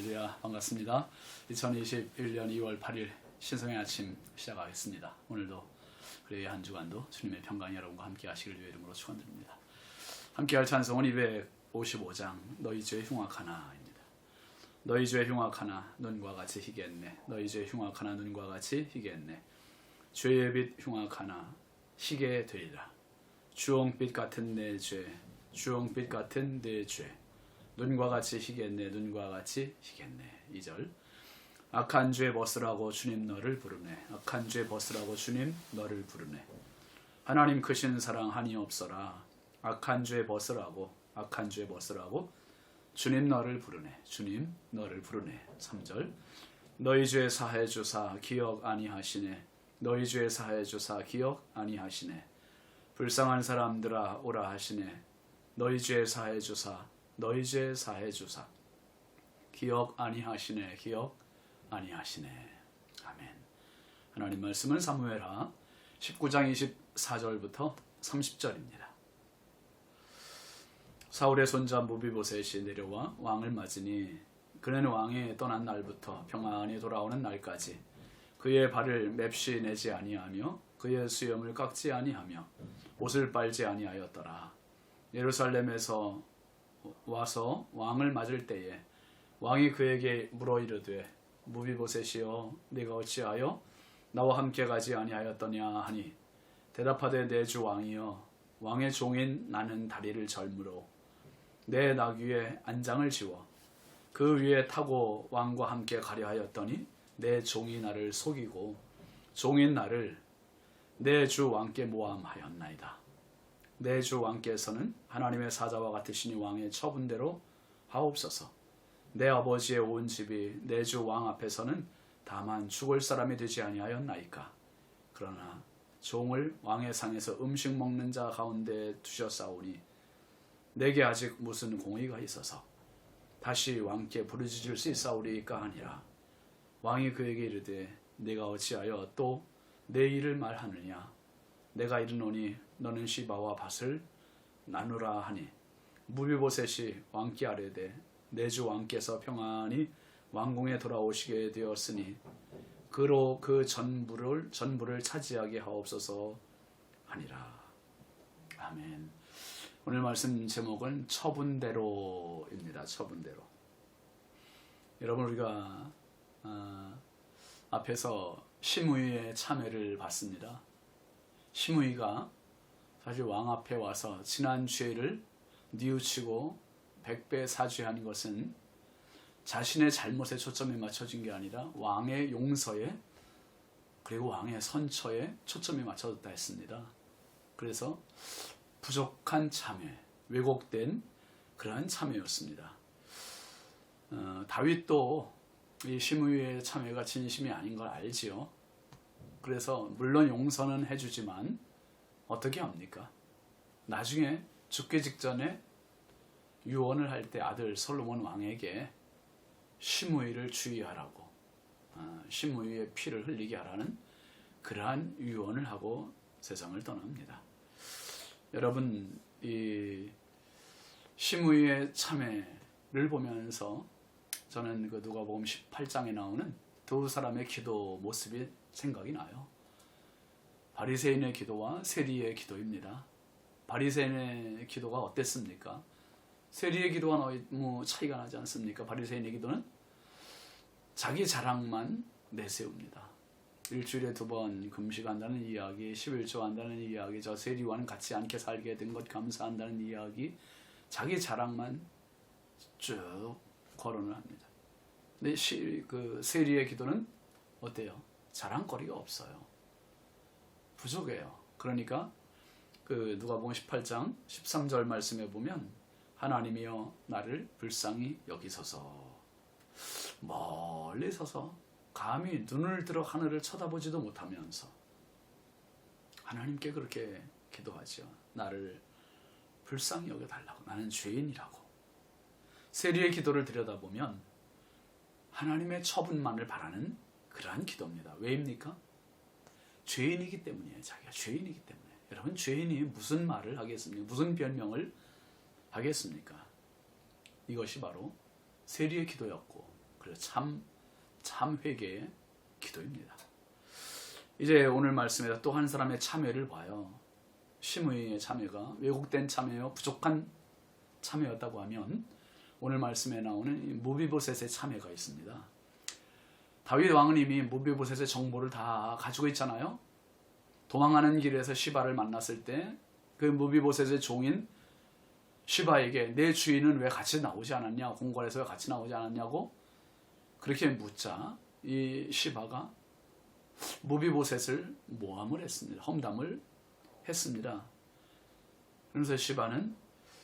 할렐루야, 반갑습니다. 2021년 2월 8일 신성의 아침 시작하겠습니다. 오늘도 그래야 한 주간도 주님의 평강이 여러분과 함께 하시길 주의 이름으로 축원드립니다. 함께 할 찬송은 255장 너희 죄 흉악하나입니다. 너희 죄 흉악하나 눈과 같이 희겠네. 너희 죄 흉악하나 눈과 같이 희겠네. 죄의 빛 흉악하나 희게 되리라. 주홍빛 같은 내 죄, 주홍빛 같은 내 죄. 눈과 같이 희겠네. 눈과 같이 희겠네. 2절. 악한 죄 벗으라고 주님 너를 부르네. 악한 죄 벗으라고 주님 너를 부르네. 하나님 크신 사랑 한이 없어라. 악한 죄 벗으라고, 악한 죄 벗으라고 주님 너를 부르네. 주님 너를 부르네. 3절. 너희 죄 사해 주사 기억 아니하시네. 너희 죄 사해 주사 기억 아니하시네. 불쌍한 사람들아 오라 하시네. 너희 죄 사해 주사, 너희 죄 사해 주사 기억 아니하시네. 기억 아니하시네. 아멘. 하나님 말씀은 사무엘하 19장 24절부터 30절입니다. 사울의 손자 무비보셋이 내려와 왕을 맞으니 그는 왕이 떠난 날부터 평안히 돌아오는 날까지 그의 발을 맵시 내지 아니하며 그의 수염을 깎지 아니하며 옷을 빨지 아니하였더라. 예루살렘에서 와서 왕을 맞을 때에 왕이 그에게 물어 이르되 무비보셋이여 네가 어찌하여 나와 함께 가지 아니하였더냐 하니 대답하되 내 주 왕이여 왕의 종인 나는 다리를 절므로 내 나귀의 안장을 지워 그 위에 타고 왕과 함께 가려 하였더니 내 종이 나를 속이고 종인 나를 내 주 왕께 모함하였나이다. 내 주 왕께서는 하나님의 사자와 같으시니 왕의 처분대로 하옵소서. 내 아버지의 온 집이 내 주 왕 앞에서는 다만 죽을 사람이 되지 아니하였나이까. 그러나 종을 왕의 상에서 음식 먹는 자 가운데 두셨사오니 내게 아직 무슨 공의가 있어서 다시 왕께 부르짖을 수 있사오리까 하니라. 왕이 그에게 이르되 네가 어찌하여 또 내 일을 말하느냐. 내가 이르노니 너는 시바와 밭을 나누라 하니 무비보셋이 왕께 아뢰되 내 주 왕께서 평안히 왕궁에 돌아오시게 되었으니 그로 그 전부를 차지하게 하옵소서 하니라. 아멘. 오늘 말씀 제목은 처분대로입니다. 처분대로. 여러분 우리가 앞에서 시므이의 참회를 봤습니다. 시므이가 사실 왕 앞에 와서 지난 죄를 뉘우치고 100배 사죄한 것은 자신의 잘못에 초점이 맞춰진 게 아니라 왕의 용서에 그리고 왕의 선처에 초점이 맞춰졌다 했습니다. 그래서 부족한 참회, 왜곡된 그러한 참회였습니다. 다윗도 이 시므이의 참회가 진심이 아닌 걸 알지요. 그래서 물론 용서는 해주지만 어떻게 합니까? 나중에 죽기 직전에 유언을 할 때 아들 솔로몬 왕에게 시므이를 주의하라고, 시므이의 피를 흘리게 하라는 그러한 유언을 하고 세상을 떠납니다. 여러분 이 시므이의 참회를 보면서 저는 그 누가복음 18장에 나오는 두 사람의 기도 모습이 생각이 나요. 바리새인의 기도와 세리의 기도입니다. 바리새인의 기도가 어땠습니까? 세리의 기도와 너무 차이가 나지 않습니까? 바리새인의 기도는 자기 자랑만 내세웁니다. 일주일에 2번 금식한다는 이야기, 11조 한다는 이야기, 저 세리와는 같이 않게 살게 된 것 감사한다는 이야기, 자기 자랑만 쭉 거론을 합니다. 근데 그 세리의 기도는 어때요? 자랑거리가 없어요. 부족해요. 그러니까 그 누가복음 18장 13절 말씀에 보면 하나님이여 나를 불쌍히 여기소서. 멀리 서서 감히 눈을 들어 하늘을 쳐다보지도 못하면서 하나님께 그렇게 기도하죠. 나를 불쌍히 여겨달라고. 나는 죄인이라고. 세리의 기도를 들여다보면 하나님의 처분만을 바라는 그러한 기도입니다. 왜입니까? 죄인이기 때문이에요. 자기가 죄인이기 때문에. 여러분 죄인이 무슨 말을 하겠습니까? 무슨 변명을 하겠습니까? 이것이 바로 세리의 기도였고 그래서 참 회개의 기도입니다. 이제 오늘 말씀에서 또 한 사람의 참회를 봐요. 시므이의 참회가 왜곡된 참회요, 부족한 참회였다고 하면 오늘 말씀에 나오는 무비보셋의 참회가 있습니다. 다윗 왕은 이미 무비보셋의 정보를 다 가지고 있잖아요. 도망가는 길에서 시바를 만났을 때 그 무비보셋의 종인 시바에게 내 주인은 왜 같이 나오지 않았냐, 궁궐에서 왜 같이 나오지 않았냐고 그렇게 묻자 이 시바가 무비보셋을 모함을 했습니다. 험담을 했습니다. 그래서 시바는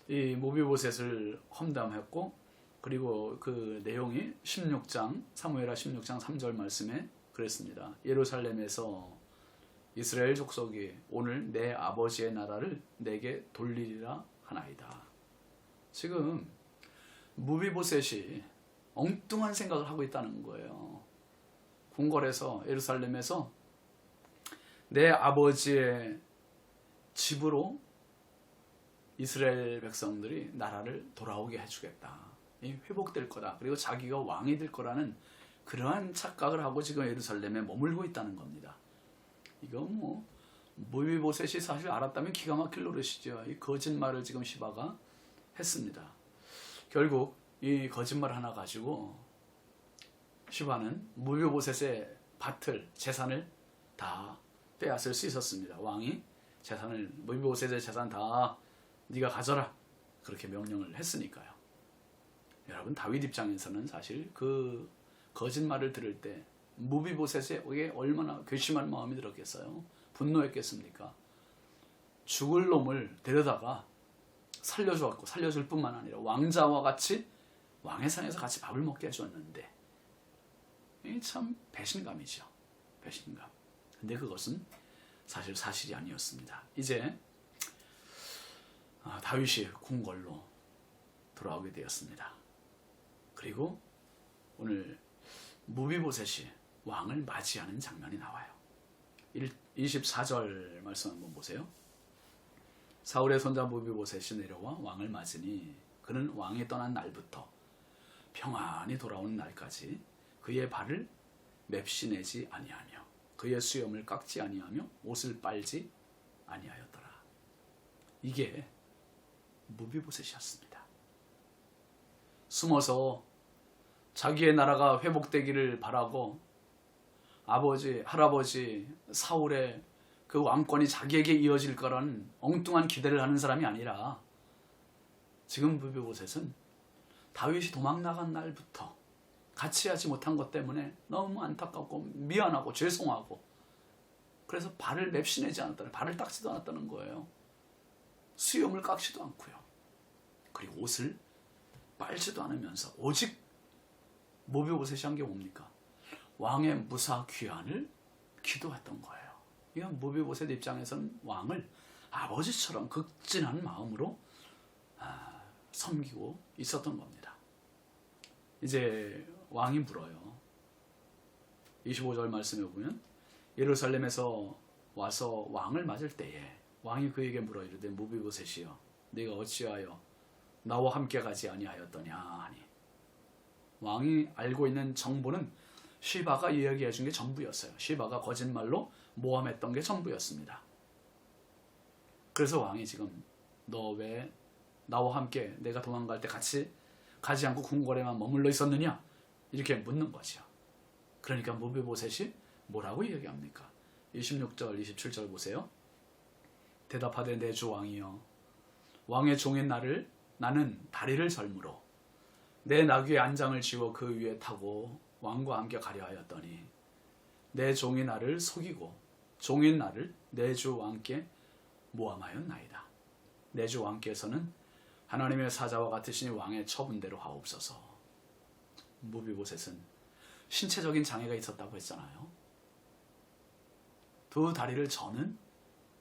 이 무비보셋을 험담했고, 그리고 그 내용이 16장 사무엘하 16장 3절 말씀에 그랬습니다. 예루살렘에서 이스라엘 족속이 오늘 내 아버지의 나라를 내게 돌리리라 하나이다. 지금 무비보셋이 엉뚱한 생각을 하고 있다는 거예요. 궁궐에서 예루살렘에서 내 아버지의 집으로 이스라엘 백성들이 나라를 돌아오게 해주겠다. 회복될 거다. 그리고 자기가 왕이 될 거라는 그러한 착각을 하고 지금 예루살렘에 머물고 있다는 겁니다. 이거 무비보셋이 사실 알았다면 기가 막힐 노릇이죠. 이 거짓말을 지금 시바가 했습니다. 결국 이 거짓말 하나 가지고 시바는 무비보셋의 밭을, 재산을 다 빼앗을 수 있었습니다. 왕이 재산을, 무비보셋의 재산 다 네가 가져라 그렇게 명령을 했으니까요. 여러분, 다윗 입장에서는 사실 그 거짓말을 들을 때 무비보셋에게 얼마나 괘씸한 마음이 들었겠어요. 분노했겠습니까? 죽을 놈을 데려다가 살려주었고, 살려줄 뿐만 아니라 왕자와 같이 왕의 상에서 같이 밥을 먹게 해줬는데, 이 참 배신감이죠. 배신감. 근데 그것은 사실 사실이 아니었습니다. 이제 다윗이 궁궐로 돌아오게 되었습니다. 그리고 오늘 무비보셋이 왕을 맞이하는 장면이 나와요. 24절 말씀 한번 보세요. 사울의 손자 무비보셋이 내려와 왕을 맞으니 그는 왕이 떠난 날부터 평안히 돌아온 날까지 그의 발을 맵시내지 아니하며 그의 수염을 깎지 아니하며 옷을 빨지 아니하였더라. 이게 무비보셋이었습니다. 숨어서 자기의 나라가 회복되기를 바라고 아버지, 할아버지 사울의 그 왕권이 자기에게 이어질 거라는 엉뚱한 기대를 하는 사람이 아니라, 지금 무비보셋은 다윗이 도망 나간 날부터 같이 하지 못한 것 때문에 너무 안타깝고 미안하고 죄송하고, 그래서 발을 맵시내지 않았다는, 발을 닦지도 않았다는 거예요. 수염을 깎지도 않고요. 그리고 옷을 빨지도 않으면서 오직 무비보셋이 한 게 뭡니까? 왕의 무사 귀환을 기도했던 거예요. 이건 무비보셋 입장에서는 왕을 아버지처럼 극진한 마음으로 섬기고 있었던 겁니다. 이제 왕이 물어요. 25절 말씀에 보면 예루살렘에서 와서 왕을 맞을 때에 왕이 그에게 물어 이르되 무비보셋이여 네가 어찌하여 나와 함께 가지 아니하였더냐 하니, 왕이 알고 있는 정보는 시바가 이야기해 준 게 전부였어요. 시바가 거짓말로 모함했던 게 전부였습니다. 그래서 왕이 지금 너 왜 나와 함께 내가 도망갈 때 같이 가지 않고 궁궐에만 머물러 있었느냐 이렇게 묻는 거죠. 그러니까 무비보셋이 뭐라고 이야기합니까? 26절 27절 보세요. 대답하되 내 주 왕이여 왕의 종인 나는 다리를 절므로 내 나귀의 안장을 지워 그 위에 타고 왕과 함께 가려 하였더니 내 종이 나를 속이고 종인 나를 내 주 왕께 모함하였나이다. 내 주 왕께서는 하나님의 사자와 같으시니 왕의 처분대로 하옵소서. 무비보셋은 신체적인 장애가 있었다고 했잖아요. 두 다리를 저는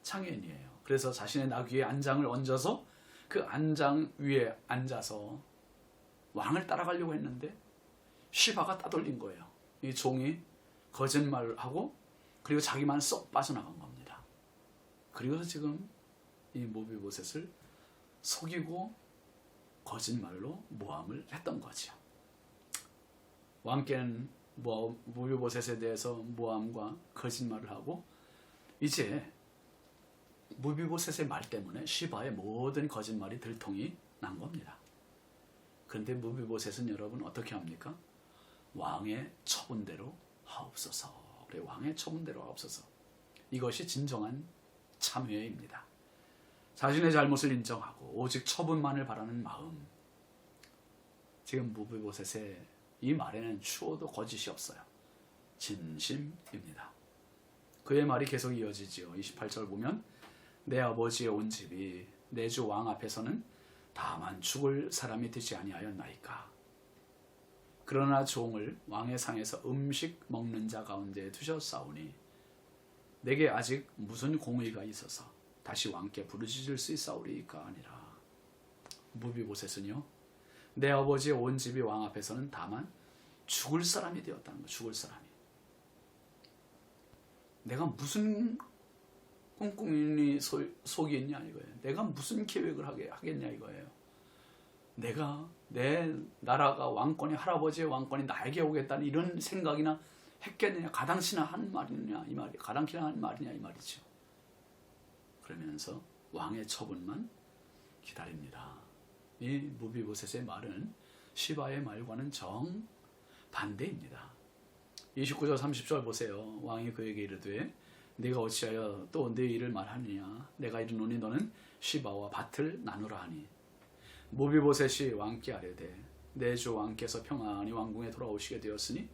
장애인이에요. 그래서 자신의 나귀의 안장을 얹어서 그 안장 위에 앉아서 왕을 따라가려고 했는데 시바가 따돌린 거예요. 이 종이 거짓말을 하고 그리고 자기만 쏙 빠져나간 겁니다. 그리고 지금 이 무비보셋을 속이고 거짓말로 모함을 했던 거죠. 왕께는 무비보셋에 대해서 모함과 거짓말을 하고 이제 무비보셋의 말 때문에 시바의 모든 거짓말이 들통이 난 겁니다. 그런데 무비보셋은 여러분 어떻게 합니까? 왕의 처분대로 하옵소서. 그래, 왕의 처분대로 하옵소서. 이것이 진정한 참회입니다. 자신의 잘못을 인정하고 오직 처분만을 바라는 마음. 지금 무비보셋의 이 말에는 추호도 거짓이 없어요. 진심입니다. 그의 말이 계속 이어지지요. 28절 보면 내 아버지의 온 집이 내 주 왕 앞에서는 다만 죽을 사람이 되지 아니하였나이까. 그러나 종을 왕의 상에서 음식 먹는 자 가운데 두셨사오니 내게 아직 무슨 공의가 있어서 다시 왕께 부르짖을 수 있사오리이까 아니라. 무비보셋은요, 내 아버지의 온 집이 왕 앞에서는 다만 죽을 사람이 되었다는 거예요. 죽을 사람이. 내가 무슨 꿍꿍이니 속이 있냐 이거예요. 내가 무슨 계획을 하겠냐 이거예요. 내가 내 나라가 왕권이, 할아버지의 왕권이 나에게 오겠다는 이런 생각이나 했겠느냐, 가당치나 한 말이냐 이 말이, 가당키나 한 말이냐 이 말이죠. 그러면서 왕의 처분만 기다립니다. 이 무비보셋의 말은 시바의 말과는 정반대입니다. 29절 30절 보세요. 왕이 그에게 이르되 네가 어찌하여 또 내 일을 말하느냐. 내가 이르노니 너는 시바와 밭을 나누라 하니 무비보셋이 왕께 아뢰되 내 주 왕께서 평안히 왕궁에 돌아오시게 되었으니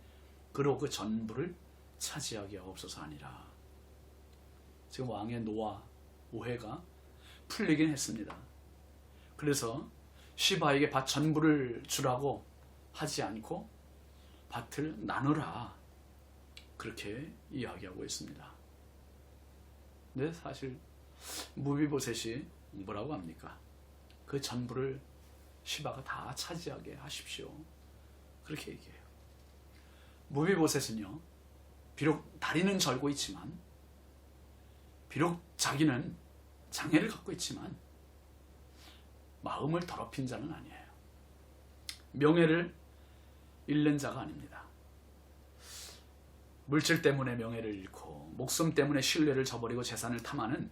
그로 그 전부를 차지하게 하옵소서 하니라. 지금 왕의 노와 오해가 풀리긴 했습니다. 그래서 시바에게 밭 전부를 주라고 하지 않고 밭을 나누라, 그렇게 이야기하고 있습니다. 근데 사실 무비보셋이 뭐라고 합니까? 그 전부를 시바가 다 차지하게 하십시오, 그렇게 얘기해요. 무비보셋은요, 비록 다리는 절고 있지만, 비록 자기는 장애를 갖고 있지만 마음을 더럽힌 자는 아니에요. 명예를 잃는 자가 아닙니다. 물질 때문에 명예를 잃고 목숨 때문에 신뢰를 저버리고 재산을 탐하는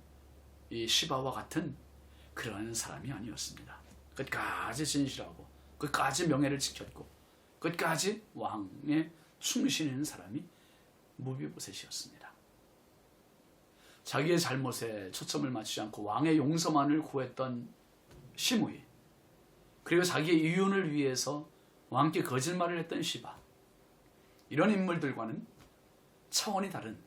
이 시바와 같은 그러한 사람이 아니었습니다. 끝까지 진실하고 끝까지 명예를 지켰고 끝까지 왕에 충실한 사람이 무비보셋이었습니다. 자기의 잘못에 초점을 맞추지 않고 왕의 용서만을 구했던 시므이, 그리고 자기의 이윤을 위해서 왕께 거짓말을 했던 시바, 이런 인물들과는 차원이 다른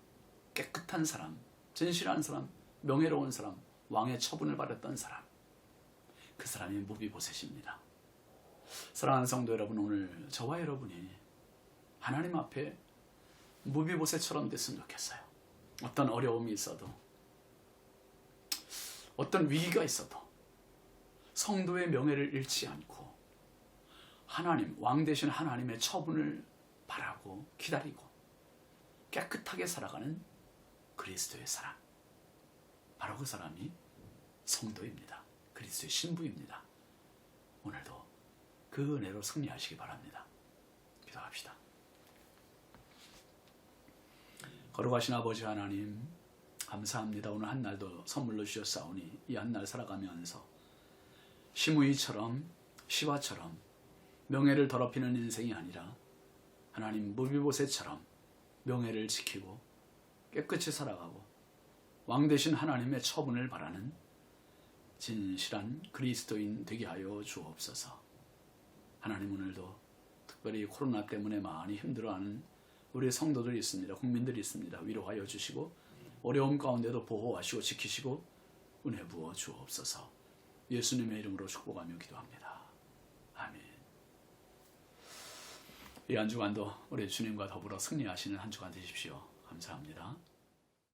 깨끗한 사람, 진실한 사람, 명예로운 사람, 왕의 처분을 받았던 사람, 그 사람이 무비보셋입니다. 사랑하는 성도 여러분, 오늘 저와 여러분이 하나님 앞에 무비보셋처럼 됐으면 좋겠어요. 어떤 어려움이 있어도, 어떤 위기가 있어도 성도의 명예를 잃지 않고 하나님, 왕 되신 하나님의 처분을 바라고 기다리고 깨끗하게 살아가는 그리스도의 사람, 바로 그 사람이 성도입니다. 그리스도의 신부입니다. 오늘도 그 은혜로 승리하시기 바랍니다. 기도합시다. 거룩하신 아버지 하나님, 감사합니다. 오늘 한 날도 선물로 주셨사오니 이 한 날 살아가면서 시므이처럼 시바처럼 명예를 더럽히는 인생이 아니라 하나님 무비보셋처럼 명예를 지키고 깨끗이 살아가고 왕 되신 하나님의 처분을 바라는 진실한 그리스도인 되게 하여 주옵소서. 하나님, 오늘도 특별히 코로나 때문에 많이 힘들어하는 우리 성도들이 있습니다. 국민들이 있습니다. 위로하여 주시고 어려움 가운데도 보호하시고 지키시고 은혜 부어 주옵소서. 예수님의 이름으로 축복하며 기도합니다. 아멘. 이 한 주간도 우리 주님과 더불어 승리하시는 한 주간 되십시오. 감사합니다.